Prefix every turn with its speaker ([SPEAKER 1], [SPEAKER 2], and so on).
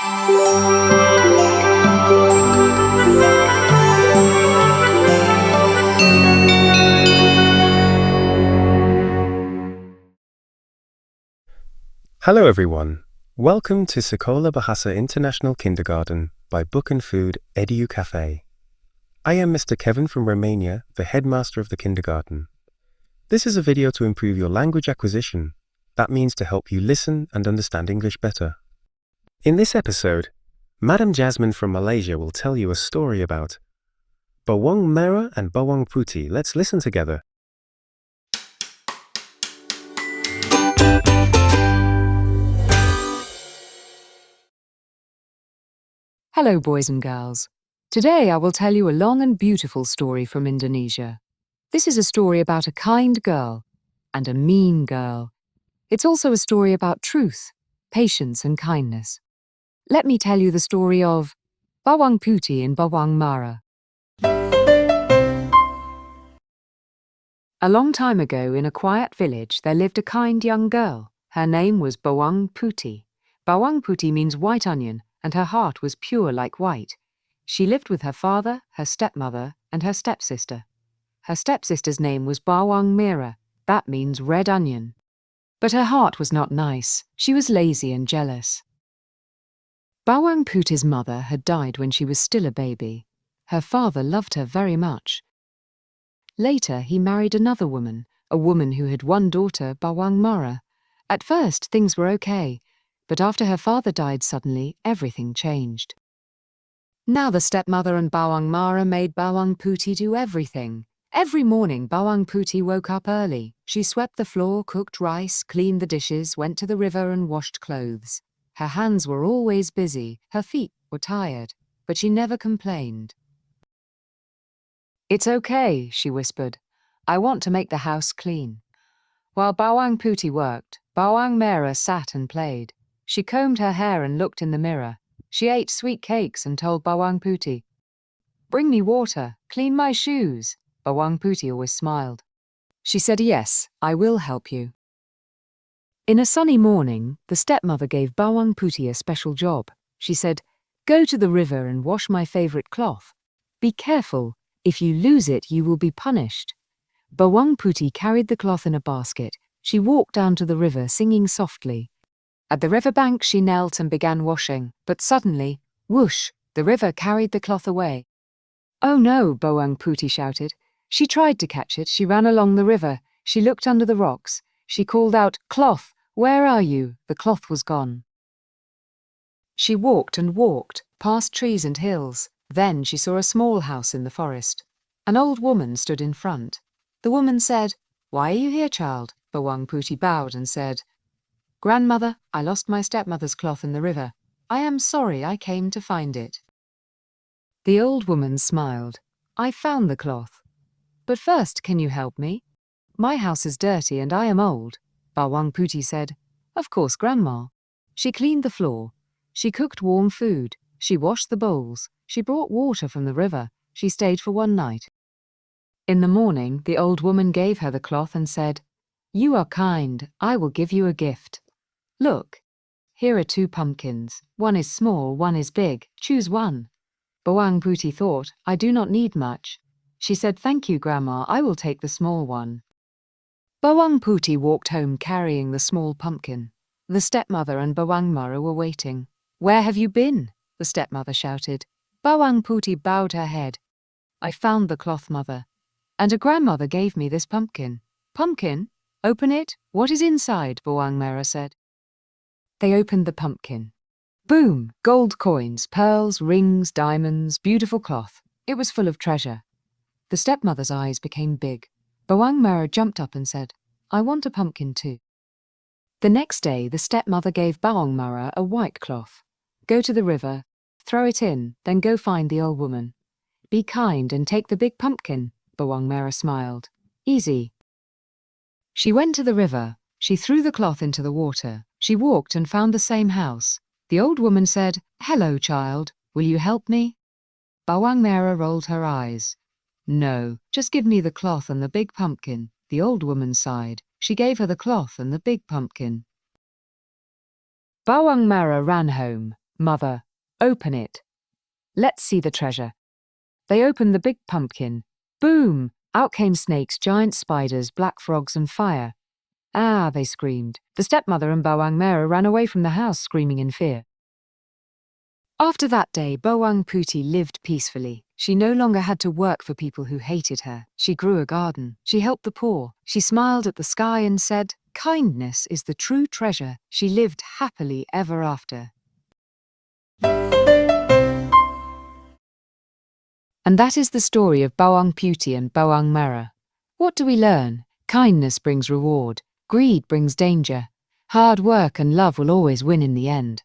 [SPEAKER 1] Hello everyone. Welcome to Sekolah Bahasa International Kindergarten by Book and Food Edu Cafe. I am Mr. Kevin from Romania, the headmaster of the kindergarten. This is a video to improve your language acquisition. That means to help you listen and understand English better. In this episode, Madam Jasmine from Malaysia will tell you a story about bawang merah and bawang putih. Let's listen together.
[SPEAKER 2] Hello, boys and girls. Today I will tell you a long and beautiful story from Indonesia. This is a story about a kind girl and a mean girl. It's also a story about truth, patience and kindness. Let me tell you the story of bawang putih and bawang merah. A long time ago, in a quiet village, there lived a kind young girl. Her name was Bawang Putih. Bawang Putih means white onion, and her heart was pure like white. She lived with her father, her stepmother, and her stepsister. Her stepsister's name was Bawang Merah. That means red onion. But her heart was not nice. She was lazy and jealous. Bawang Putih's mother had died when she was still a baby. Her father loved her very much. Later, he married another woman, a woman who had one daughter, Bawang Merah. At first, things were okay. But after her father died suddenly, everything changed. Now the stepmother and Bawang Merah made Bawang Putih do everything. Every morning, Bawang Putih woke up early. She swept the floor, cooked rice, cleaned the dishes, went to the river and washed clothes. Her hands were always busy, her feet were tired, but she never complained. "It's okay," she whispered. "I want to make the house clean." While Bawang Putih worked, Bawang Merah sat and played. She combed her hair and looked in the mirror. She ate sweet cakes and told Bawang Putih, "Bring me water, clean my shoes." Bawang Putih always smiled. She said, "Yes, I will help you." In a sunny morning, the stepmother gave Bawang Putih a special job. She said, "Go to the river and wash my favorite cloth. Be careful, if you lose it, you will be punished." Bawang Putih carried the cloth in a basket. She walked down to the river singing softly. At the riverbank she knelt and began washing, but suddenly, whoosh, the river carried the cloth away. "Oh no," Bawang Putih shouted. She tried to catch it. She ran along the river. She looked under the rocks. She called out, "Cloth, where are you?" The cloth was gone. She walked and walked, past trees and hills. Then she saw a small house in the forest. An old woman stood in front. The woman said, "Why are you here, child?" Bawang Putih bowed and said, "Grandmother, I lost my stepmother's cloth in the river. I am sorry, I came to find it." The old woman smiled. "I found the cloth. But first, can you help me? My house is dirty and I am old." Bawang Putih said, "Of course, Grandma." She cleaned the floor. She cooked warm food. She washed the bowls. She brought water from the river. She stayed for one night. In the morning, the old woman gave her the cloth and said, "You are kind. I will give you a gift. Look, here are 2 pumpkins. One is small, one is big. Choose one." Bawang Putih thought, "I do not need much." She said, "Thank you, Grandma. I will take the small one." Bawang Putih walked home carrying the small pumpkin. The stepmother and Bawang Merah were waiting. "Where have you been?" the stepmother shouted. Bawang Putih bowed her head. "I found the cloth, mother, and a grandmother gave me this pumpkin." "Pumpkin? Open it. What is inside?" Bawang Merah said. They opened the pumpkin. Boom! Gold coins, pearls, rings, diamonds, beautiful cloth. It was full of treasure. The stepmother's eyes became big. Bawang Merah jumped up and said, "I want a pumpkin too." The next day, the stepmother gave Bawang Merah a white cloth. "Go to the river, throw it in, then go find the old woman. Be kind and take the big pumpkin." Bawang Merah smiled. "Easy." She went to the river. She threw the cloth into the water. She walked and found the same house. The old woman said, "Hello, child. Will you help me?" Bawang Merah rolled her eyes. "No, just give me the cloth and the big pumpkin." The old woman sighed. She gave her the cloth and the big pumpkin. Bawang Merah ran home. Mother, open it. Let's see the treasure. They opened the big pumpkin. Boom! Out came snakes, giant spiders, black frogs, and fire. Ah, they screamed. The stepmother and Bawang Merah ran away from the house, screaming in fear. After that day, Bawang Putih lived peacefully. She no longer had to work for people who hated her. She grew a garden. She helped the poor. She smiled at the sky and said, "Kindness is the true treasure." She lived happily ever after. And that is the story of Bawang Putih and Bawang Merah. What do we learn? Kindness brings reward. Greed brings danger. Hard work and love will always win in the end.